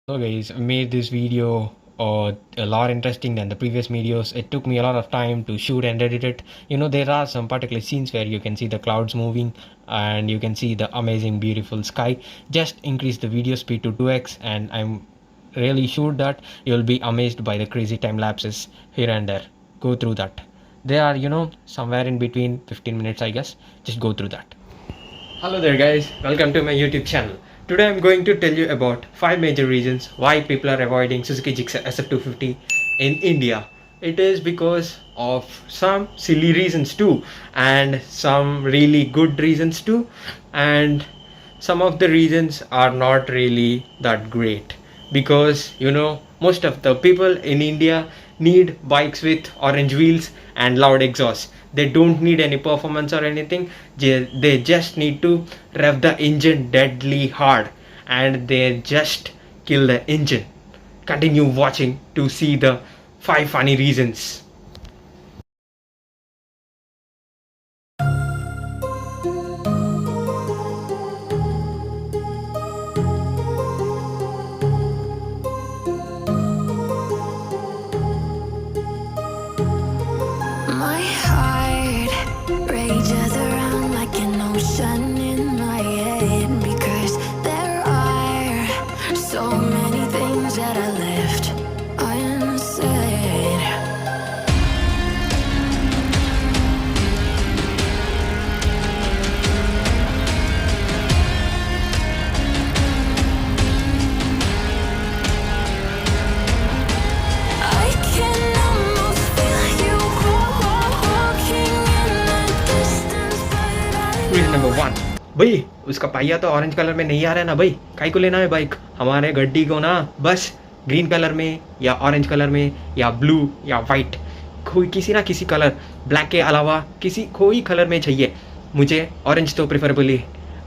So guys, I made this video a lot interesting than the previous videos. It took me a lot of time to shoot and edit it. There are some particular scenes where you can see the clouds moving and you can see the amazing beautiful sky. Just increase the video speed to 2x and I'm really sure that you'll be amazed by the crazy time lapses here and there. Go through that. They are, somewhere in between 15 minutes I guess. Just go through that. Hello there guys, welcome to my YouTube channel. Today I'm going to tell you about 5 major reasons why people are avoiding Suzuki Gixxer SF250 in India. It is because of some silly reasons too and some really good reasons too, and some of the reasons are not really that great because most of the people in India need bikes with orange wheels and loud exhaust. They don't need any performance or anything. They just need to rev the engine deadly hard and they just kill the engine. Continue watching to see the 5 funny reasons. My heart rages around like an ocean in my head because there are so many things that I left unsaid. I can almost feel you walking in the distance, but I Reason number 1. भाई उसका पहिया तो orange colour में नहीं आ रहा है ना भाई, काहे को लेना है बाइक? हमारे गड्डी को ना बस ग्रीन कलर में या ऑरेंज कलर में या ब्लू या वाइट, कोई किसी ना किसी कलर, ब्लैक के अलावा कोई कलर में चाहिए. मुझे ऑरेंज तो प्रेफरेबली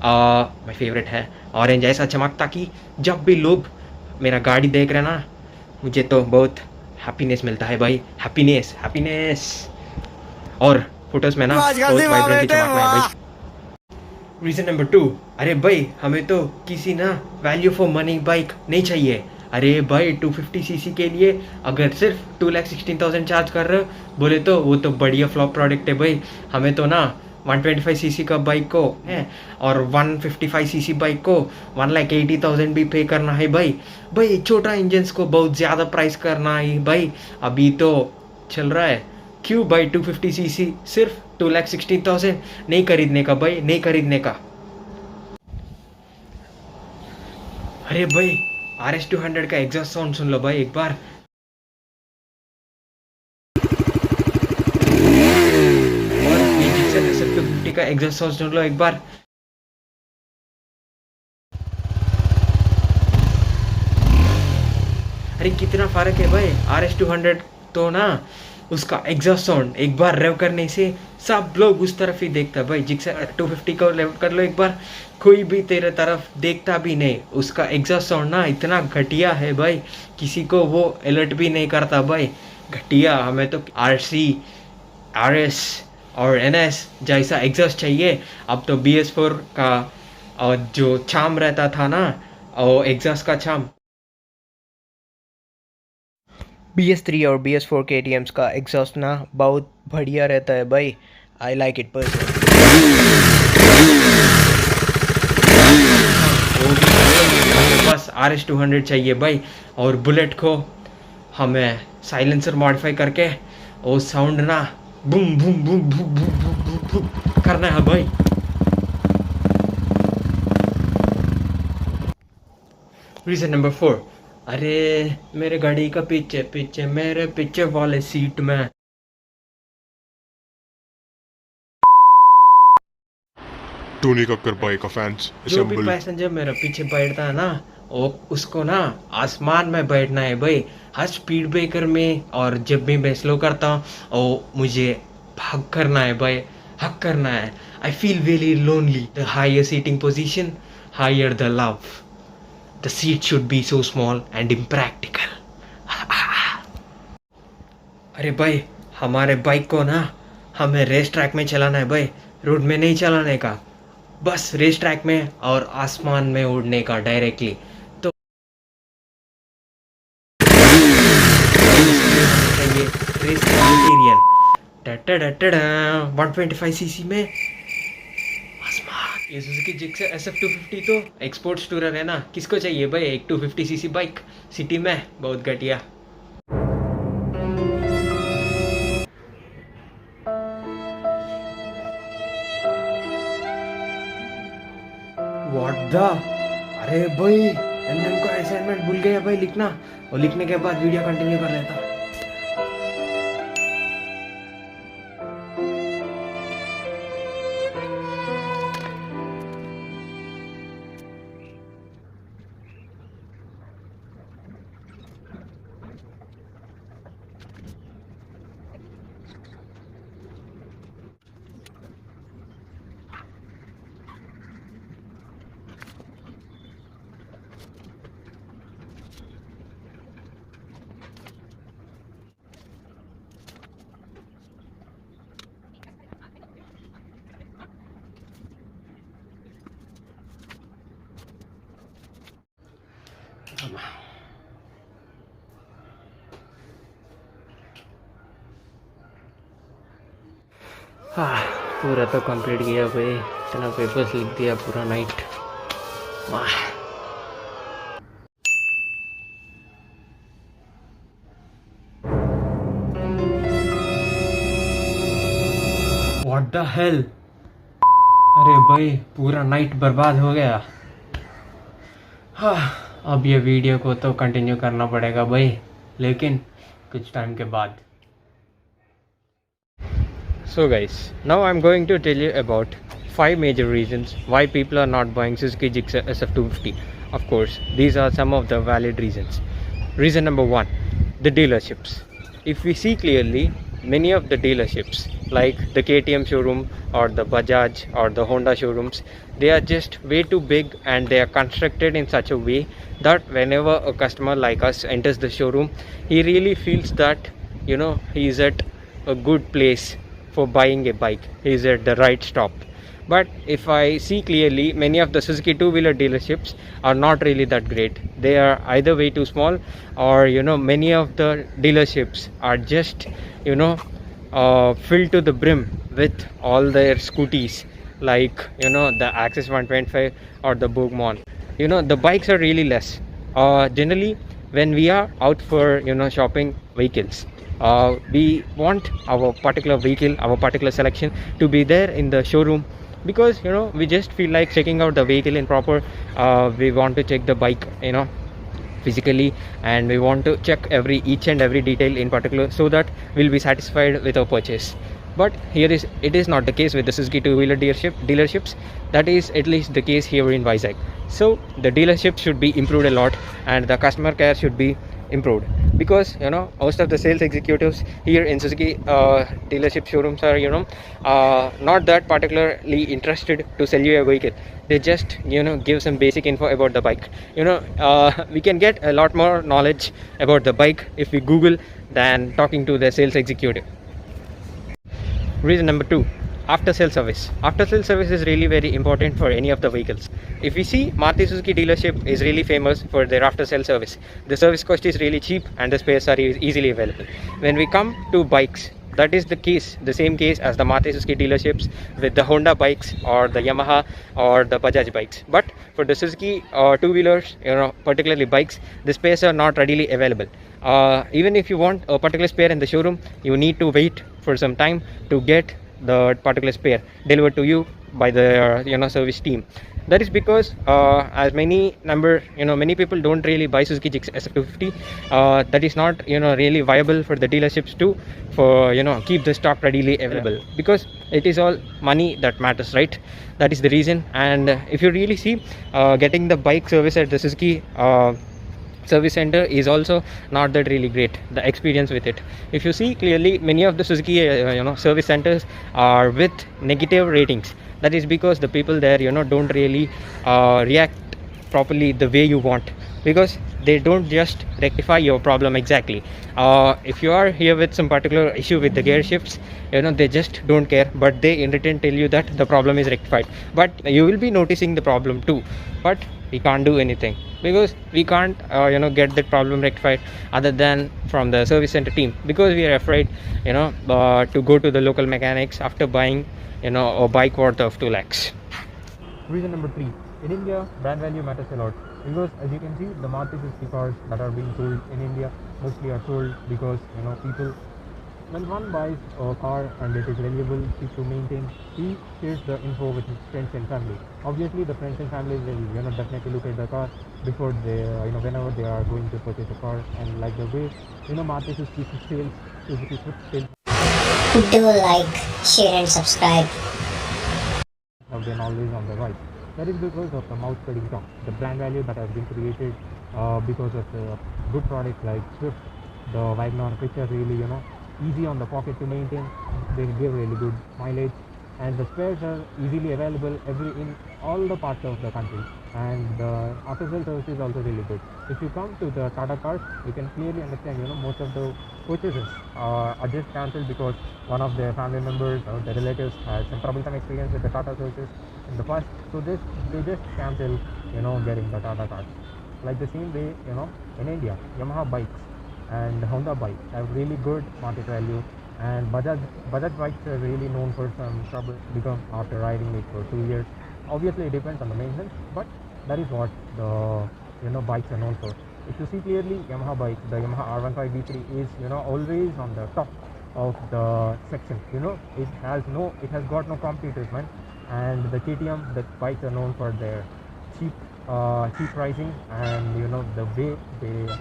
माय फेवरेट है. ऑरेंज ऐसा चमकता कि जब भी लोग मेरा गाड़ी देख रहे हैं ना, मुझे तो बहुत हैप्पीनेस मिलता है भाई. हैप्पीनेस. और फोटोज में ना बहुत वाइब्रेंटली चमकना है भाई. Reason number 2. अरे भाई हमें तो किसी ना वैल्यू फॉर मनी बाइक नहीं चाहिए. अरे भाई 250cc के लिए अगर सिर्फ 2,16,000 चार्ज कर रहे हो बोले तो वो तो बढ़िया फ्लॉप प्रोडक्ट है भाई. हमें तो ना 125cc का बाइक को है और 155cc बाइक को 1,80,000 भी पे करना है भाई छोटा इंजन्स को बहुत ज़्यादा प्राइस करना है भाई. अभी तो चल रहा है क्यों भाई 250cc सिर्फ 2,16,000 नहीं खरीदने का भाई, नहीं खरीदने का. अरे भाई RS200 का एग्जॉस्ट साउंड सुन लो भाई एक बार. और ये जिक्सर SF250 का एग्जॉस्ट साउंड सुन लो एक बार. अरे कितना फर्क है भाई. RS200 तो ना उसका एग्जॉस्ट साउंड एक बार रेव करने से सब लोग उस तरफ ही देखता है भाई. जिक्सर 250 को रेव कर लो एक बार, कोई भी तेरे तरफ देखता भी नहीं. उसका एग्जॉस्ट साउंड ना इतना घटिया है भाई, किसी को वो अलर्ट भी नहीं करता भाई. घटिया. हमें तो RC, RS और NS जैसा एग्जॉस्ट चाहिए. अब तो BS4 का और जो चाम रहता था ना, और एग्जॉस्ट का चाम, BS3 और BS4 KTMs का एग्जॉस्ट ना बहुत बढ़िया रहता है भाई. I like it personally. बस RS200 चाहिए भाई. और बुलेट को हमें साइलेंसर मॉडिफाई करके वो साउंड ना boom boom boom boom boom boom boom करना है भाई. Reason number 4. अरे मेरे गाड़ी का पीछे मेरे पीछे वाले सीट में टोनी कक्कर बाइक का फैंस जो भी असेंबल. पैसेंजर मेरे पीछे बैठता है ना, वो उसको ना आसमान में बैठना है भाई. हर स्पीड ब्रेकर में और जब भी मैं स्लो करता हूँ वो मुझे हक करना है भाई, हक करना है. I feel very lonely. The higher seating position, higher the love. The seat should be so small and impractical. अरे भाई हमारे बाइक को ना हमें रेस ट्रैक में चलाना है भाई, रोड में नहीं चलाने का. बस रेस ट्रैक में और आसमान में उड़ने का डायरेक्टली. इंटीरियर 125cc में ये सुजुकी जिक्सर SF250 तो एक्सपोर्ट्स टूरर है ना, किसको चाहिए भाई एक 250cc बाइक सिटी में, बहुत घटिया। व्हाट द, अरे भाई एमएम को असाइनमेंट भूल गया भाई लिखना, और लिखने के बाद वीडियो कंटिन्यू कर लेता। हाँ, पूरा तो कंप्लीट किया भाई, इतना पेपर्स लिख दिया पूरा नाइट। वाह, व्हाट द हेल, अरे भाई पूरा नाइट बर्बाद हो गया। हाँ, अब ये वीडियो को तो कंटिन्यू करना पड़ेगा भाई, लेकिन कुछ टाइम के बाद। So guys, now I'm going to tell you about 5 major reasons why people are not buying Suzuki Gixxer SF250. Of course, these are some of the valid reasons. Reason number 1, the dealerships. If we see clearly, many of the dealerships like the KTM showroom or the Bajaj or the Honda showrooms, they are just way too big and they are constructed in such a way that whenever a customer like us enters the showroom, he really feels that, you know, he is at a good place for buying a bike, he is at the right stop. But if I see clearly, many of the Suzuki two-wheeler dealerships are not really that great. They are either way too small, or you know, many of the dealerships are just, you know, filled to the brim with all their scooties, like you know, the Axis 125 or the Bugmon. You know, the bikes are really less. Generally, when we are out for, you know, shopping vehicles, we want our particular vehicle, our particular selection to be there in the showroom, because you know, we just feel like checking out the vehicle in proper, we want to check the bike, you know, physically, and we want to check each and every detail in particular, so that we'll be satisfied with our purchase. But it is not the case with the Suzuki two-wheeler dealerships. That is at least the case here in Vizag. So the dealerships should be improved a lot, and the customer care should be improved, because you know, most of the sales executives here in Suzuki dealership showrooms are, you know, not that particularly interested to sell you a vehicle. They just, you know, give some basic info about the bike. You know, we can get a lot more knowledge about the bike if we Google than talking to the sales executive. Reason number 2, after sale service. After sale service is really very important for any of the vehicles. If we see, Maruti Suzuki dealership is really famous for their after sale service. The service cost is really cheap and the spares are easily available. When we come to bikes, that is the same case as the Maruti Suzuki dealerships with the Honda bikes or the Yamaha or the Bajaj bikes. But for the Suzuki two-wheelers, you know, particularly bikes, the spares are not readily available. Even if you want a particular spare in the showroom, you need to wait for some time to get the particular spare delivered to you by the you know, service team. That is because as many people don't really buy Suzuki Gixxer SF250. That is not, you know, really viable for the dealerships to, for, you know, keep the stock readily available, because it is all money that matters, right? That is the reason. And if you really see, getting the bike service at the Suzuki service center is also not that really great, the experience with it. If you see clearly, many of the Suzuki you know, service centers are with negative ratings. That is because the people there, you know, don't really react properly the way you want, because they don't just rectify your problem exactly. If you are here with some particular issue with the gear shifts, you know, they just don't care, but they in return tell you that the problem is rectified, but you will be noticing the problem too. But we can't do anything, because we can't get that problem rectified other than from the service center team, because we are afraid to go to the local mechanics after buying a bike worth of 2 lakhs. Reason number 3: in India, brand value matters a lot, because as you can see, the Maruti Suzuki cars that are being sold in India mostly are sold because people, when one buys a car and it is reliable, cheap to maintain, he shares the info with his friends and family. Obviously, the friends and family will definitely look at the car before they whenever they are going to purchase a car, and like the way Maruti Suzuki sales, Suzuki sales Do like, share and subscribe. have been always on the right. That is because of the mouth-spreading talk, the brand value that has been created because of the good products like Swift, the Wagner, which are really easy on the pocket to maintain. They give really good mileage, and the spares are easily available in all the parts of the country, and the after-sale service is also really good. If you come to the Tata cars, you can clearly understand most of the purchases are just cancelled because one of their family members or their relatives had some troublesome experience with the Tata services in the past, so they just cancel getting the Tata cars. Like the same way in India, Yamaha bikes and Honda bikes have really good market value, and Bajaj bikes are really known for some trouble because after riding it for 2 years. Obviously it depends on the maintenance, but that is what the bikes are known for. If you see clearly, Yamaha bike, the Yamaha R15 V3 is always on the top of the section. It has got no competitors, man. And the KTM, the bikes are known for their cheap pricing, and the way they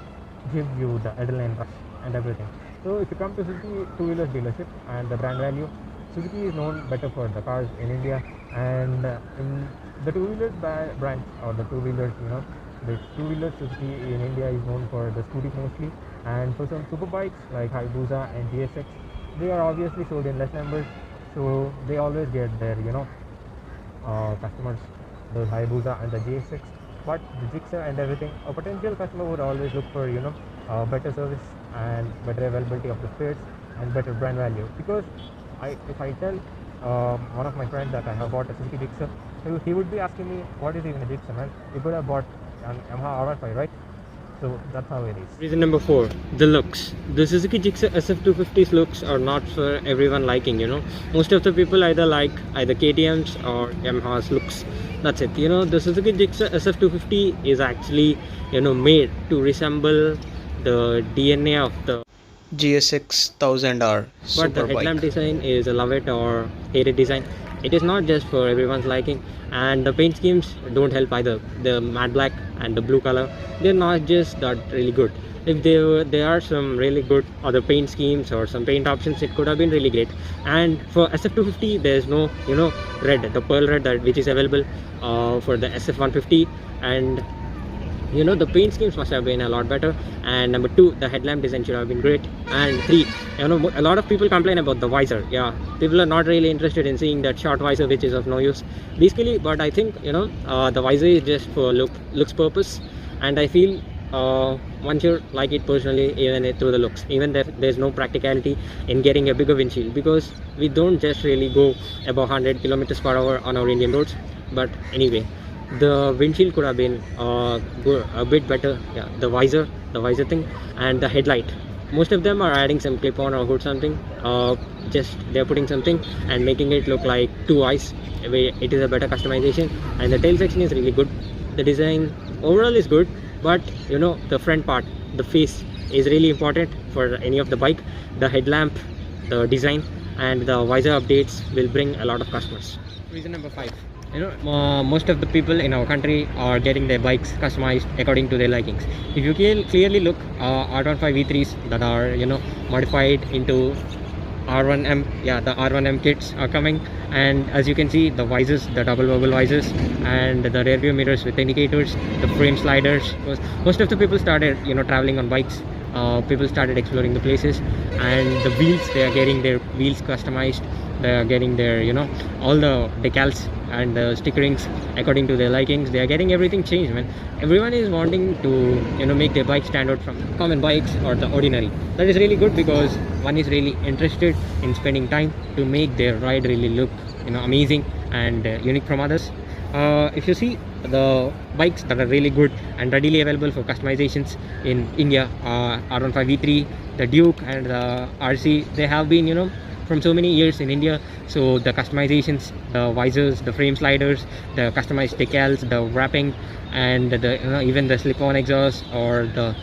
give you the adrenaline rush and everything. So if you come to Suzuki two-wheelers dealership and the brand value, Suzuki is known better for the cars in India, and in the two-wheelers brands or the two-wheelers, the two-wheelers Suzuki in India is known for the scooters mostly, and for some super bikes like Hayabusa and GSX, they are obviously sold in less numbers, so they always get their customers, the Hayabusa and the GSX. But the Gixxer and everything, a potential customer would always look for better service and better availability of the spares and better brand value. Because if I tell one of my friends that I have bought a Suzuki Gixxer, he would be asking me, what is even a Gixxer, man? You could have bought an Yamaha R15, right? So that's how it is. Reason number 4: the looks. The Suzuki Gixxer SF250's looks are not for everyone liking. Most of the people either like KTM's or Yamaha's looks. That's it. The Suzuki Gixxer SF250 is actually made to resemble the DNA of the GSX 1000R but the headlamp design is a love it or hate it design. It is not just for everyone's liking, and the paint schemes don't help either. The matte black and the blue color, they're not just that really good. If there are some really good other paint schemes or some paint options, it could have been really great. And for SF250, there's no red, the pearl red which is available for the SF150, and the paint schemes must have been a lot better. And number 2, the headlamp design should have been great. And 3, a lot of people complain about the visor. Yeah, people are not really interested in seeing that short visor, which is of no use basically. But I think the visor is just for looks purpose, and I feel one should like it personally even through the looks, even if there's no practicality in getting a bigger windshield, because we don't just really go above 100 kilometers per hour on our Indian roads. But anyway, the windshield could have been a bit better. Yeah, the visor thing, and the headlight. Most of them are adding some clip-on or hood something, just they're putting something and making it look like 2 eyes. It is a better customization, and the tail section is really good. The design overall is good, but the front part, the face, is really important for any of the bike. The headlamp, the design, and the visor updates will bring a lot of customers. Reason number 5: most of the people in our country are getting their bikes customized according to their likings. If you clearly look, R15 V3s that are modified into R1M, yeah, the R1M kits are coming, and as you can see, the visors, the double bubble visors, and the rear view mirrors with indicators, the frame sliders. Most of the people started traveling on bikes. People started exploring the places, and the wheels, they are getting their wheels customized. They are getting their all the decals and the stickerings according to their likings. They are getting everything changed, man. Everyone is wanting to make their bike stand out from common bikes or the ordinary. That is really good, because one is really interested in spending time to make their ride really look amazing and unique from others. If you see, the bikes that are really good and readily available for customizations in India are R15 V3, the Duke and the RC. They have been, you know, from so many years in India. So the customizations, the visors, the frame sliders, the customized decals, the wrapping, and the, you know, even the slip-on exhaust, or the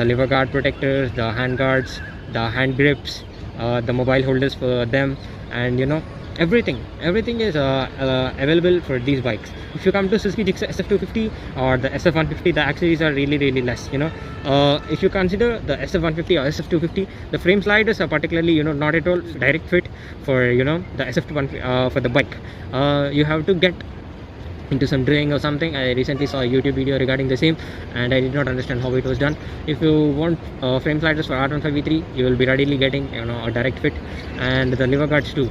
lever guard protectors, the hand guards, the hand grips, the mobile holders for them, and, you know, everything is available for these bikes. If you come to Suzuki Gixxer SF250 or the SF150, the accessories are really less, you know. If you consider the SF150 or SF250, the frame sliders are particularly, you know, not at all direct fit for, you know, the SF1 for the bike. You have to get into some drilling or something. I recently saw a YouTube video regarding the same, and I did not understand how it was done. If you want frame sliders for R15 V3, you will be readily getting, you know, a direct fit, and the lever guards too.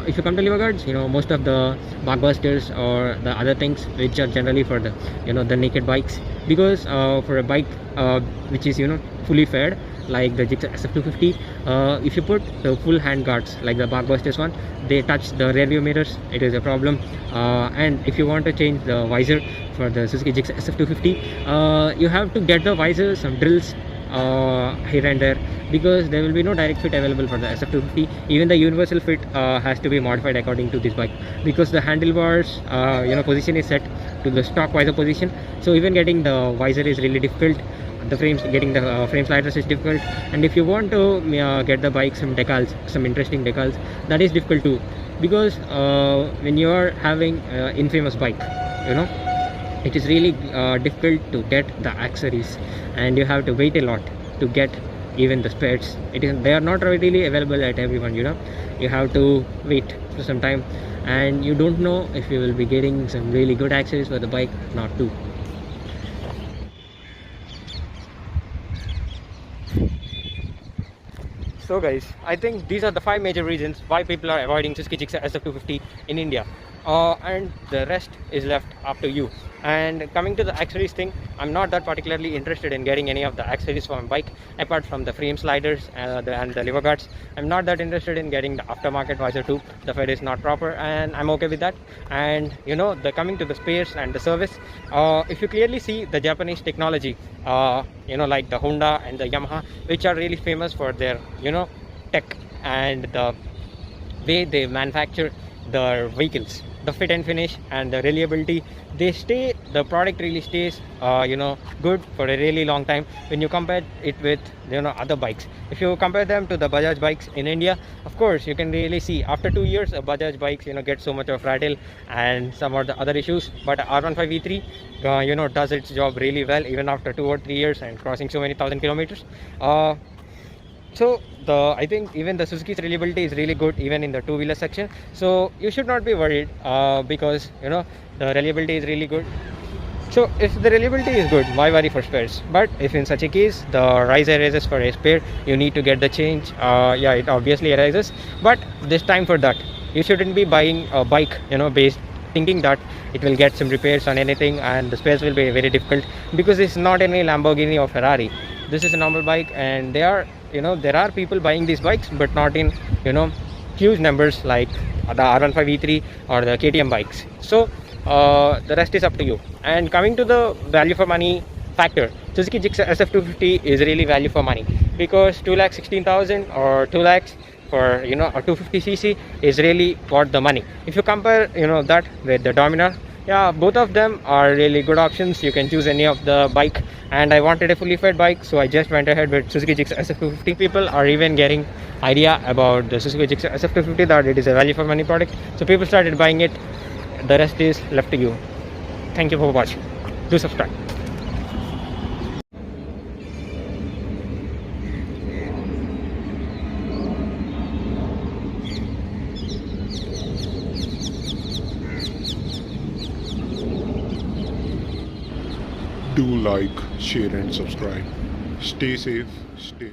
If you come to lever guards, you know, most of the blockbusters or the other things which are generally for the, you know, the naked bikes, because for a bike which is, you know, fully faired like the Gixxer SF250, if you put the full hand guards like the blockbusters one, they touch the rear view mirrors, it is a problem. And if you want to change the visor for the Suzuki Gixxer SF250, you have to get the visor some drills here and there, because there will be no direct fit available for the SF250. Even the universal fit has to be modified according to this bike, because the handlebars, you know, position is set to the stock visor position. So even getting the visor is really difficult. The frames, getting the frame sliders is difficult. And if you want to get the bike some decals, some interesting decals, that is difficult too, because when you are having infamous bike, you know, it is really difficult to get the accessories, and you have to wait a lot to get even the spares. They are not readily available at everyone, you know. You have to wait for some time, and you don't know if you will be getting some really good accessories for the bike, not too. So guys, I think these are the 5 major reasons why people are avoiding Suzuki Gixxer SF250 in India, and the rest is left up to you. And coming to the accessories thing, I'm not that particularly interested in getting any of the accessories for my bike apart from the frame sliders and the lever guards. I'm not that interested in getting the aftermarket visor too. The fit is not proper, and I'm okay with that. And, you know, coming to the spares and the service, if you clearly see the Japanese technology, you know, like the Honda and the Yamaha, which are really famous for their, you know, tech and the way they manufacture the vehicles, the fit and finish and the reliability, the product really stays, you know, good for a really long time when you compare it with, you know, other bikes. If you compare them to the Bajaj bikes in India, of course you can really see after 2 years Bajaj bikes, you know, get so much of rattle and some of the other issues, but R15 V3, you know, does its job really well even after 2 or 3 years and crossing so many thousand kilometers. So I think even the Suzuki's reliability is really good even in the two-wheeler section, so you should not be worried, because, you know, the reliability is really good. So if the reliability is good, why worry for spares? But if in such a case the riser arises for a spare, you need to get the change. Yeah, it obviously arises, but this time for that you shouldn't be buying a bike, you know, based thinking that it will get some repairs on anything and the spares will be very difficult, because it's not any Lamborghini or Ferrari. This is a normal bike, and they are, you know, there are people buying these bikes, but not in, you know, huge numbers like the R15 V3 or the KTM bikes. So the rest is up to you. And coming to the value for money factor, Suzuki Gixxer SF250 is really value for money, because 2,16,000 or 2 lakhs for, you know, a 250cc is really worth the money. If you compare, you know, that with the Dominar, yeah, both of them are really good options. You can choose any of the bike, and I wanted a fully fed bike, so I just went ahead with Suzuki Gixxer SF250. People are even getting idea about the Suzuki Gixxer SF250 that it is a value for money product, so people started buying it. The rest is left to you. Thank you for watching. Do subscribe. Do like, share and subscribe. Stay safe, stay